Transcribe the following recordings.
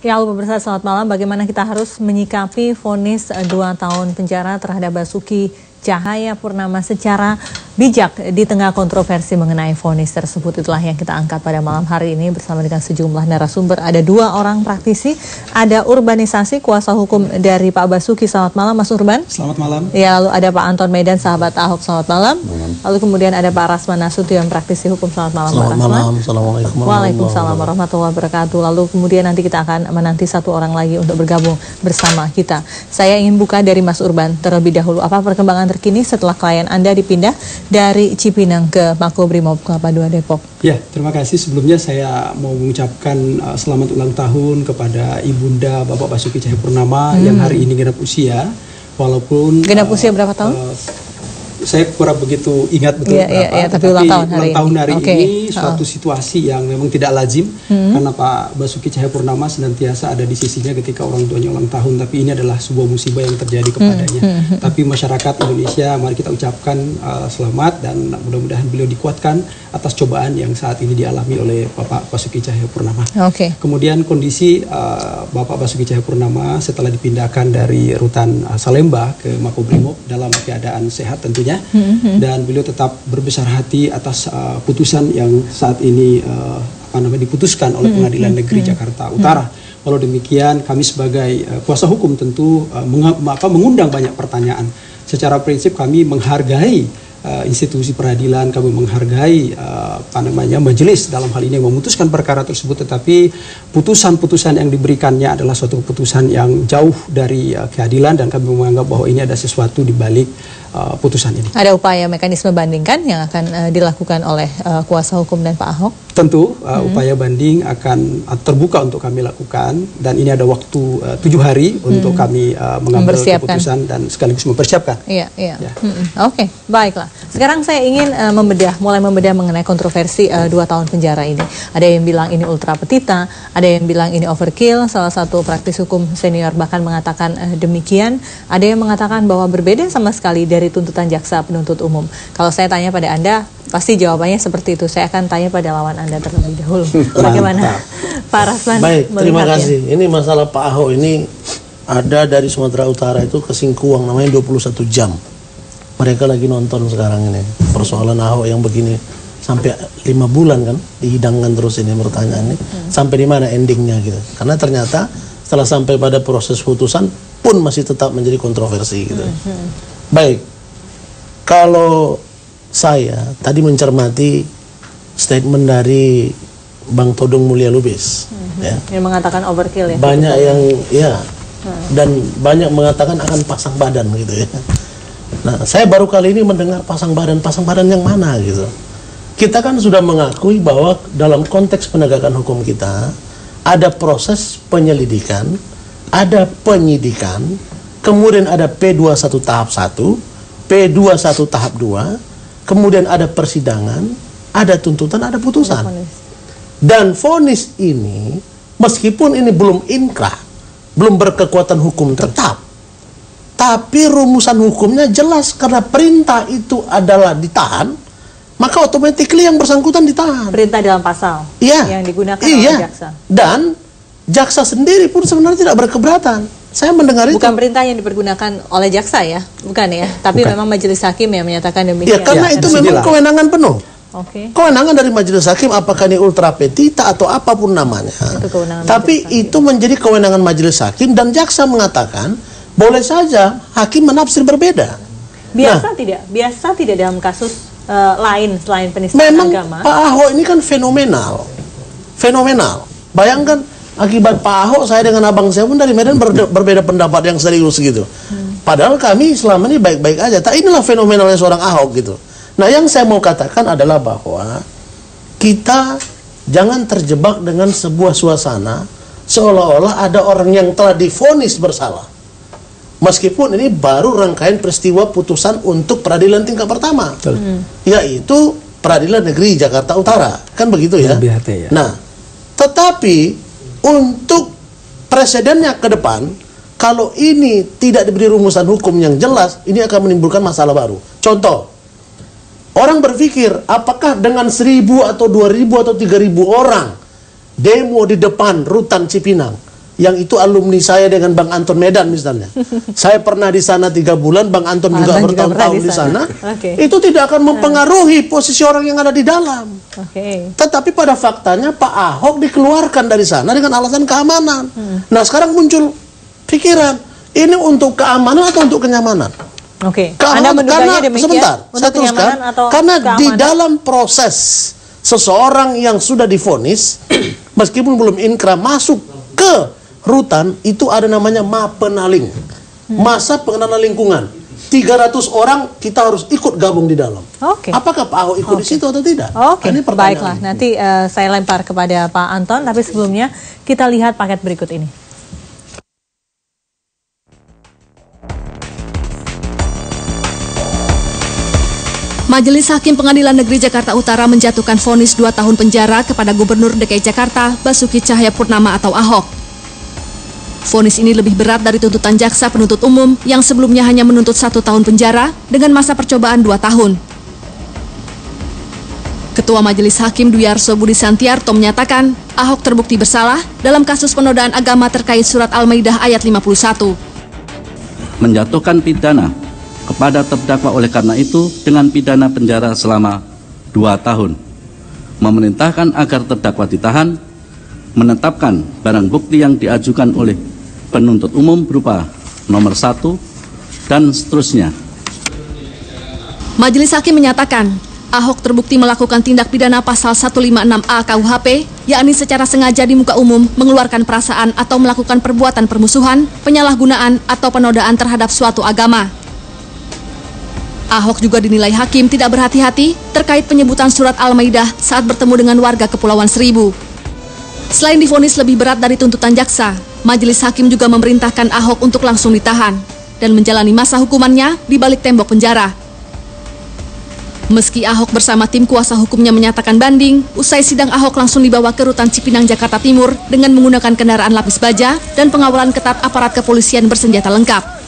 Ya, pemirsa, selamat malam. Bagaimana kita harus menyikapi vonis 2 tahun penjara terhadap Basuki Cahayapurnama secara bijak di tengah kontroversi mengenai vonis tersebut? Itulah yang kita angkat pada malam hari ini bersama dengan sejumlah narasumber. Ada 2 orang praktisi, ada Urbanisasi, kuasa hukum dari Pak Basuki. Selamat malam, Mas Urban. Selamat malam. Ya, lalu ada Pak Anton Medan, sahabat Ahok. Selamat malam. Lalu kemudian ada Pak Rasman Nasution, praktisi hukum. Selamat malam, Pak Rasman. Selamat malam. Assalamualaikum. Waalaikumsalam warahmatullahi wabarakatuh. Lalu kemudian nanti kita akan menanti 1 orang lagi untuk bergabung bersama kita. Saya ingin buka dari Mas Urban terlebih dahulu. Apa perkembangan terkini setelah klien Anda dipindah dari Cipinang ke Makobrimob Kelapa II Depok? Ya, terima kasih. Sebelumnya saya mau mengucapkan selamat ulang tahun kepada Ibunda Bapak Basuki Cahayapurnama yang hari ini genap usia. Walaupun genap usia berapa tahun? Saya kurang begitu ingat betul berapa, tapi ulang tahun hari ini suatu situasi yang memang tidak lazim, karena Pak Basuki Cahayapurnama senantiasa ada di sisinya ketika orang tuanya ulang tahun, tapi ini adalah sebuah musibah yang terjadi kepadanya. Tapi masyarakat Indonesia, mari kita ucapkan selamat dan mudah-mudahan beliau dikuatkan atas cobaan yang saat ini dialami oleh Bapak Basuki Cahayapurnama. Kemudian kondisi Bapak Basuki Cahayapurnama setelah dipindahkan dari rutan Salemba ke Makobrimob dalam keadaan sehat tentunya. Dan beliau tetap berbesar hati atas putusan yang saat ini diputuskan oleh Pengadilan Negeri Jakarta Utara. Walau demikian, kami sebagai kuasa hukum tentu mengundang banyak pertanyaan. Secara prinsip kami menghargai institusi peradilan, kami menghargai majelis dalam hal ini yang memutuskan perkara tersebut, tetapi putusan-putusan yang diberikannya adalah suatu keputusan yang jauh dari keadilan, dan kami menganggap bahwa ini ada sesuatu di balik putusan ini. Ada upaya mekanisme bandingkan yang akan dilakukan oleh kuasa hukum dan Pak Ahok? Tentu upaya banding akan terbuka untuk kami lakukan, dan ini ada waktu 7 hari untuk kami mengambil keputusan dan sekaligus mempersiapkan. Oke, baiklah. Sekarang saya ingin mulai membedah mengenai kontroversi 2 tahun penjara ini. Ada yang bilang ini ultra petita, ada yang bilang ini overkill. Salah satu praktis hukum senior bahkan mengatakan demikian. Ada yang mengatakan bahwa berbeda sama sekali dari tuntutan jaksa penuntut umum. Kalau saya tanya pada Anda, pasti jawabannya seperti itu. Saya akan tanya pada lawan Anda terlebih dahulu. Bagaimana Pak Rasman? Baik, terima kasih. Ini masalah Pak Ahok ini ada dari Sumatera Utara itu ke Singkuang, namanya 21 jam. Mereka lagi nonton sekarang ini. Persoalan Ahok yang begini sampai 5 bulan kan dihidangkan terus ini pertanyaannya. Sampai di mana endingnya gitu. Karena ternyata setelah sampai pada proses putusan pun masih tetap menjadi kontroversi gitu. Baik. Kalau saya tadi mencermati statement dari Bang Todung Mulya Lubis, yang mengatakan overkill ya. Banyak yang dan banyak mengatakan akan pasang badan gitu ya. Nah, saya baru kali ini mendengar pasang badan yang mana gitu. Kita kan sudah mengakui bahwa dalam konteks penegakan hukum kita ada proses penyelidikan, ada penyidikan, kemudian ada P21 tahap 1, P21 tahap 2, kemudian ada persidangan, ada tuntutan, ada putusan. Dan vonis ini, meskipun ini belum inkrah, belum berkekuatan hukum tetap, tapi rumusan hukumnya jelas karena perintah itu adalah ditahan, maka otomatis yang bersangkutan ditahan. Perintah dalam pasal yang digunakan oleh jaksa. Dan jaksa sendiri pun sebenarnya tidak berkeberatan. Saya mendengar itu. Bukan perintah yang dipergunakan oleh jaksa ya, bukan ya, tapi memang majelis hakim yang menyatakan demikian. Ya, karena itu memang kewenangan penuh. Kewenangan dari majelis hakim, apakah ini ultra petita atau apapun namanya. Tapi itu menjadi kewenangan majelis hakim, dan jaksa mengatakan boleh saja hakim menafsir berbeda. Biasa tidak dalam kasus lain selain penistaan agama. Pak Ahok ini kan fenomenal. Bayangkan akibat Pak Ahok, saya dengan abang saya pun dari Medan berbeda pendapat yang serius gitu. Padahal kami selama ini baik-baik aja. Tak, inilah fenomenalnya seorang Ahok gitu. Nah, yang saya mau katakan adalah bahwa kita jangan terjebak dengan sebuah suasana seolah-olah ada orang yang telah divonis bersalah. Meskipun ini baru rangkaian peristiwa putusan untuk peradilan tingkat pertama, yaitu Peradilan Negeri Jakarta Utara, kan begitu ya. Nah, tetapi untuk presidennya ke depan, kalau ini tidak diberi rumusan hukum yang jelas, ini akan menimbulkan masalah baru. Contoh, orang berpikir apakah dengan 1.000 atau 2.000 atau 3.000 orang demo di depan rutan Cipinang yang itu alumni saya dengan Bang Anton Medan misalnya. Saya pernah di sana 3 bulan, Bang Anton juga bertahun-tahun di sana. Itu tidak akan mempengaruhi posisi orang yang ada di dalam. Tetapi pada faktanya Pak Ahok dikeluarkan dari sana dengan alasan keamanan. Nah sekarang muncul pikiran, ini untuk keamanan atau untuk kenyamanan? Anda menduganya demikian? Sebentar, saya teruskan. Karena di dalam proses seseorang yang sudah divonis, meskipun belum inkrah, masuk ke rutan, itu ada namanya mapenaling, masa pengenalan lingkungan. 300 orang kita harus ikut gabung di dalam. Apakah Pak Ahok ikut di situ atau tidak? Ini pertanyaan. Baiklah, nanti saya lempar kepada Pak Anton, tapi sebelumnya kita lihat paket berikut ini. Majelis Hakim Pengadilan Negeri Jakarta Utara menjatuhkan vonis 2 tahun penjara kepada Gubernur DKI Jakarta Basuki Cahayapurnama atau Ahok. Vonis ini lebih berat dari tuntutan jaksa penuntut umum yang sebelumnya hanya menuntut 1 tahun penjara dengan masa percobaan 2 tahun. Ketua Majelis Hakim Dwi Arso Budi Santiarto menyatakan Ahok terbukti bersalah dalam kasus penodaan agama terkait surat Al-Maidah ayat 51. Menjatuhkan pidana kepada terdakwa oleh karena itu dengan pidana penjara selama 2 tahun, memerintahkan agar terdakwa ditahan, menetapkan barang bukti yang diajukan oleh penuntut umum berupa nomor 1 dan seterusnya. Majelis Hakim menyatakan Ahok terbukti melakukan tindak pidana pasal 156A KUHP, yakni secara sengaja di muka umum mengeluarkan perasaan atau melakukan perbuatan permusuhan, penyalahgunaan atau penodaan terhadap suatu agama. Ahok juga dinilai hakim tidak berhati-hati terkait penyebutan surat Al-Maidah saat bertemu dengan warga Kepulauan Seribu. Selain divonis lebih berat dari tuntutan jaksa, Majelis Hakim juga memerintahkan Ahok untuk langsung ditahan dan menjalani masa hukumannya di balik tembok penjara. Meski Ahok bersama tim kuasa hukumnya menyatakan banding, usai sidang Ahok langsung dibawa ke rutan Cipinang, Jakarta Timur dengan menggunakan kendaraan lapis baja dan pengawalan ketat aparat kepolisian bersenjata lengkap.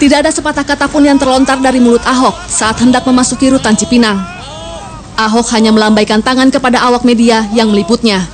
Tidak ada sepatah kata pun yang terlontar dari mulut Ahok saat hendak memasuki rutan Cipinang. Ahok hanya melambaikan tangan kepada awak media yang meliputnya.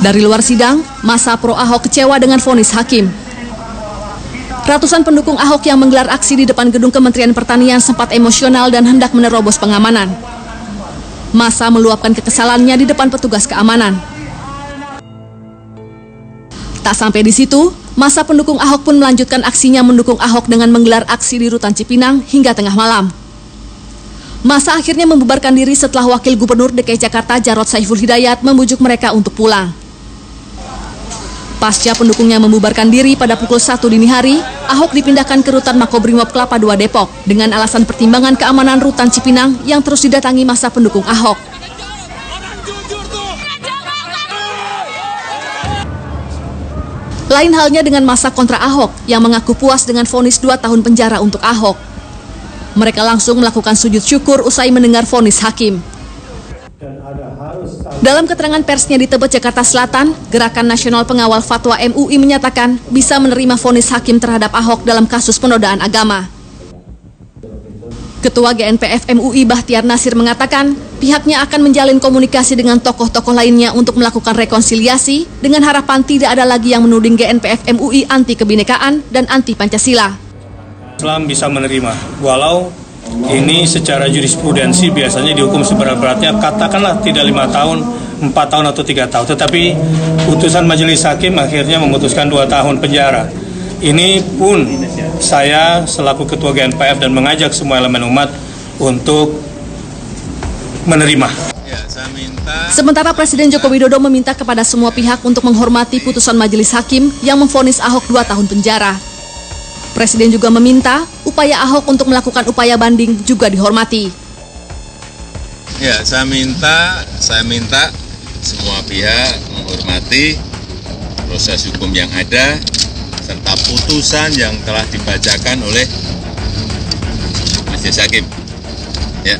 Dari luar sidang, massa pro Ahok kecewa dengan vonis hakim. Ratusan pendukung Ahok yang menggelar aksi di depan gedung Kementerian Pertanian sempat emosional dan hendak menerobos pengamanan. Massa meluapkan kekesalannya di depan petugas keamanan. Tak sampai di situ, massa pendukung Ahok pun melanjutkan aksinya mendukung Ahok dengan menggelar aksi di rutan Cipinang hingga tengah malam. Massa akhirnya membubarkan diri setelah Wakil Gubernur DKI Jakarta Jarod Saiful Hidayat membujuk mereka untuk pulang. Pasca pendukungnya membubarkan diri pada pukul 1 dini hari, Ahok dipindahkan ke rutan Makobrimob Kelapa II Depok dengan alasan pertimbangan keamanan rutan Cipinang yang terus didatangi massa pendukung Ahok. Lain halnya dengan massa kontra Ahok yang mengaku puas dengan vonis 2 tahun penjara untuk Ahok. Mereka langsung melakukan sujud syukur usai mendengar vonis hakim. Dalam keterangan persnya di Tebet, Jakarta Selatan, Gerakan Nasional Pengawal Fatwa MUI menyatakan bisa menerima vonis hakim terhadap Ahok dalam kasus penodaan agama. Ketua GNPF MUI Bahtiar Nasir mengatakan pihaknya akan menjalin komunikasi dengan tokoh-tokoh lainnya untuk melakukan rekonsiliasi dengan harapan tidak ada lagi yang menuding GNPF MUI anti kebinekaan dan anti Pancasila. Islam bisa menerima, walau ini secara jurisprudensi biasanya dihukum seberat-beratnya, katakanlah tidak 5 tahun, 4 tahun atau 3 tahun. Tetapi putusan majelis hakim akhirnya memutuskan 2 tahun penjara. Ini pun saya selaku ketua GNPF dan mengajak semua elemen umat untuk menerima. Sementara Presiden Joko Widodo meminta kepada semua pihak untuk menghormati putusan majelis hakim yang memvonis Ahok 2 tahun penjara. Presiden juga meminta upaya Ahok untuk melakukan upaya banding juga dihormati. Ya, saya minta semua pihak menghormati proses hukum yang ada serta putusan yang telah dibacakan oleh majelis hakim. Ya.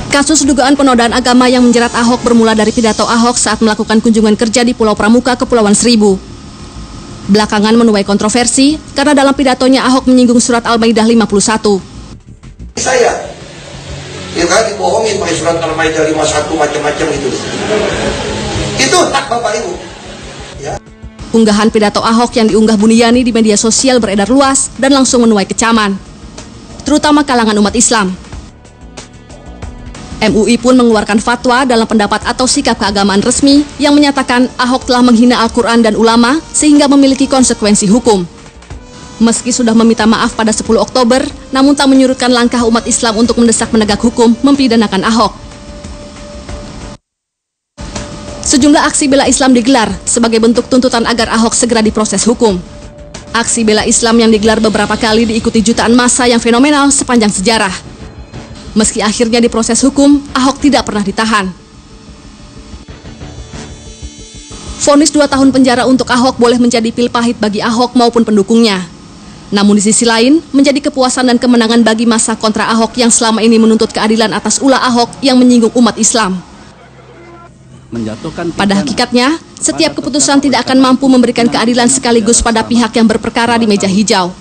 Kasus dugaan penodaan agama yang menjerat Ahok bermula dari pidato Ahok saat melakukan kunjungan kerja di Pulau Pramuka, Kepulauan Seribu. Belakangan menuai kontroversi karena dalam pidatonya Ahok menyinggung surat Al-Maidah 51. Saya Ya kan dibohongin pakai surat Al-Maidah 51 macam-macam itu. Itu hak Bapak Ibu. Ya. Unggahan pidato Ahok yang diunggah Buniyani di media sosial beredar luas dan langsung menuai kecaman, terutama kalangan umat Islam. MUI pun mengeluarkan fatwa dalam pendapat atau sikap keagamaan resmi yang menyatakan Ahok telah menghina Al-Quran dan ulama sehingga memiliki konsekuensi hukum. Meski sudah meminta maaf pada 10 Oktober, namun tak menyurutkan langkah umat Islam untuk mendesak penegak hukum mempidanakan Ahok. Sejumlah aksi bela Islam digelar sebagai bentuk tuntutan agar Ahok segera diproses hukum. Aksi bela Islam yang digelar beberapa kali diikuti jutaan massa yang fenomenal sepanjang sejarah. Meski akhirnya diproses hukum, Ahok tidak pernah ditahan. Vonis 2 tahun penjara untuk Ahok boleh menjadi pil pahit bagi Ahok maupun pendukungnya. Namun di sisi lain, menjadi kepuasan dan kemenangan bagi massa kontra Ahok yang selama ini menuntut keadilan atas ulah Ahok yang menyinggung umat Islam. Pada hakikatnya, setiap keputusan tidak akan mampu memberikan keadilan sekaligus pada pihak yang berperkara di meja hijau.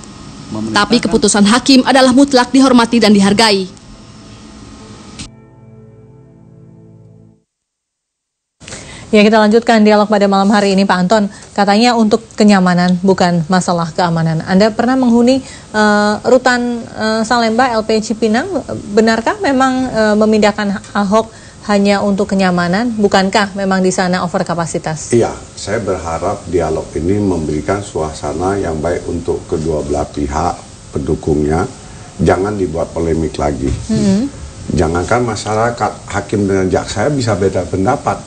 Tapi keputusan hakim adalah mutlak dihormati dan dihargai. Ya, kita lanjutkan dialog pada malam hari ini, Pak Anton. Katanya untuk kenyamanan, bukan masalah keamanan. Anda pernah menghuni rutan Salemba, LP Cipinang. Benarkah memang memindahkan Ahok hanya untuk kenyamanan? Bukankah memang di sana over kapasitas? Iya, saya berharap dialog ini memberikan suasana yang baik untuk kedua belah pihak pendukungnya. Jangan dibuat polemik lagi. Jangankan masyarakat, hakim dengan jaksa bisa beda pendapat.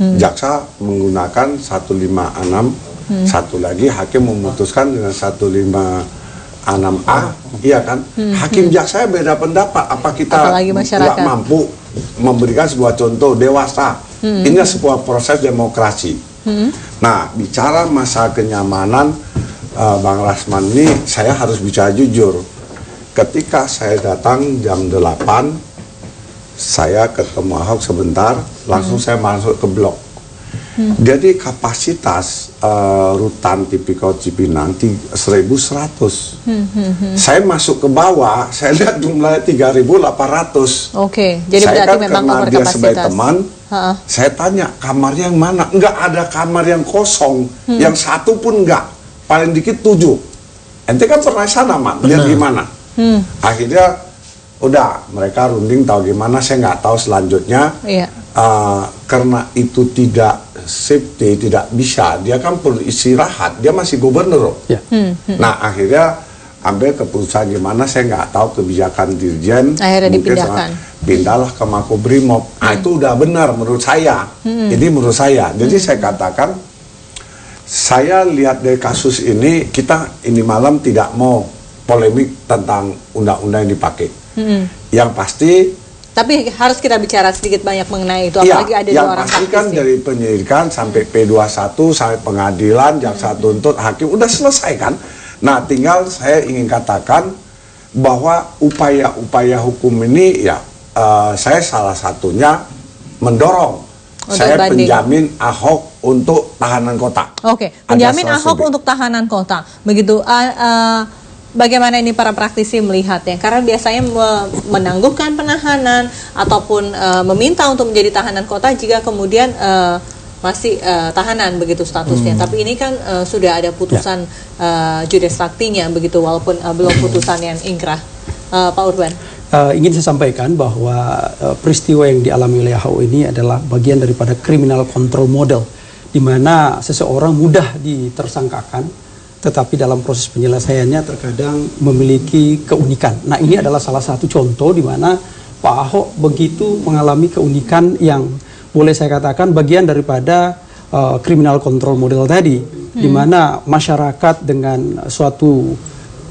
Jaksa menggunakan 156, satu lagi hakim memutuskan dengan 156A, iya kan? Hakim jaksa beda pendapat. Apa kita nggak mampu memberikan sebuah contoh dewasa? Ini sebuah proses demokrasi. Nah, bicara masa kenyamanan, Bang Rasman ini saya harus bicara jujur. Ketika saya datang jam 8, saya ketemu Ahok sebentar, langsung saya masuk ke blok. Jadi kapasitas rutan tipikor Cipinang 1.100. Saya masuk ke bawah, saya lihat jumlahnya 3.800. Oke, jadi saya berarti kan memang karena dia overkapasitas. sebagai teman, saya tanya kamarnya yang mana? Enggak ada kamar yang kosong, yang satu pun enggak. Paling dikit 7. Ente kan pernah sana, Mak, lihat gimana? Akhirnya udah mereka runding tahu gimana, saya nggak tahu selanjutnya. Karena itu tidak safety, tidak bisa, dia kan perlu istirahat, dia masih gubernur. Nah, akhirnya ambil keputusan gimana, saya nggak tahu kebijakan dirjen, akhirnya dipindahkan, pindahlah ke Makobrimob. Itu udah benar menurut saya. Ini menurut saya. Jadi saya katakan, saya lihat dari kasus ini, kita ini malam tidak mau polemik tentang undang-undang yang dipakai. Yang pasti, tapi harus kita bicara sedikit banyak mengenai itu, apalagi ada dua orang pasti kan dari penyelidikan sampai P21 sampai pengadilan, jaksa tuntut, hakim udah selesai kan. Nah, tinggal saya ingin katakan bahwa upaya-upaya hukum ini ya saya salah satunya mendorong saya penjamin Ahok untuk tahanan kota. Oke, penjamin Ahok untuk tahanan kota. Begitu. Bagaimana ini para praktisi melihatnya? Karena biasanya menangguhkan penahanan ataupun meminta untuk menjadi tahanan kota jika kemudian masih tahanan begitu statusnya. Tapi ini kan sudah ada putusan judes faktinya begitu, walaupun belum putusan yang ingkrah. Pak Urban. Ingin saya sampaikan bahwa peristiwa yang dialami oleh Ahok ini adalah bagian daripada criminal control model, di mana seseorang mudah ditersangkakan, tetapi dalam proses penyelesaiannya terkadang memiliki keunikan. Nah, ini adalah salah satu contoh di mana Pak Ahok begitu mengalami keunikan yang boleh saya katakan bagian daripada criminal control model tadi, di mana masyarakat dengan suatu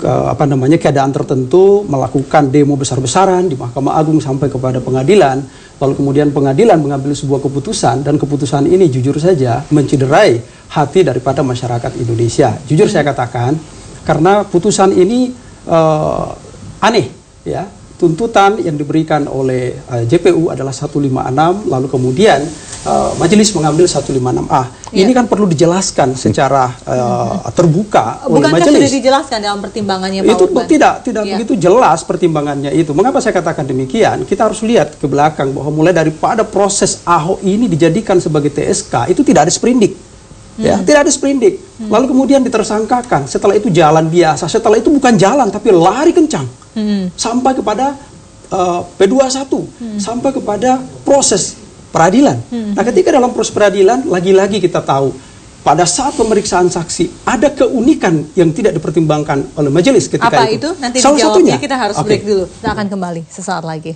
keadaan tertentu melakukan demo besar-besaran di Mahkamah Agung sampai kepada pengadilan, lalu kemudian pengadilan mengambil sebuah keputusan, dan keputusan ini jujur saja mencederai hati daripada masyarakat Indonesia. Jujur saya katakan, karena putusan ini aneh, ya. Tuntutan yang diberikan oleh JPU adalah 156, lalu kemudian majelis mengambil 156A. Ini kan perlu dijelaskan secara terbuka oleh Bukankah majelis. sudah dijelaskan dalam pertimbangannya Pak Itu Urban? tidak begitu jelas pertimbangannya itu. Mengapa saya katakan demikian? Kita harus lihat ke belakang bahwa mulai daripada proses Ahok ini dijadikan sebagai TSK itu tidak ada sprindik. Ya, tidak ada sprindik. Lalu kemudian ditersangkakan. Setelah itu jalan biasa. Setelah itu bukan jalan tapi lari kencang. Sampai kepada P21, sampai kepada proses peradilan. Nah, ketika dalam proses peradilan, lagi-lagi kita tahu, pada saat pemeriksaan saksi, ada keunikan yang tidak dipertimbangkan oleh majelis ketika Apa itu? Nanti salah dijawabnya, satunya, kita harus break dulu. Kita akan kembali sesaat lagi.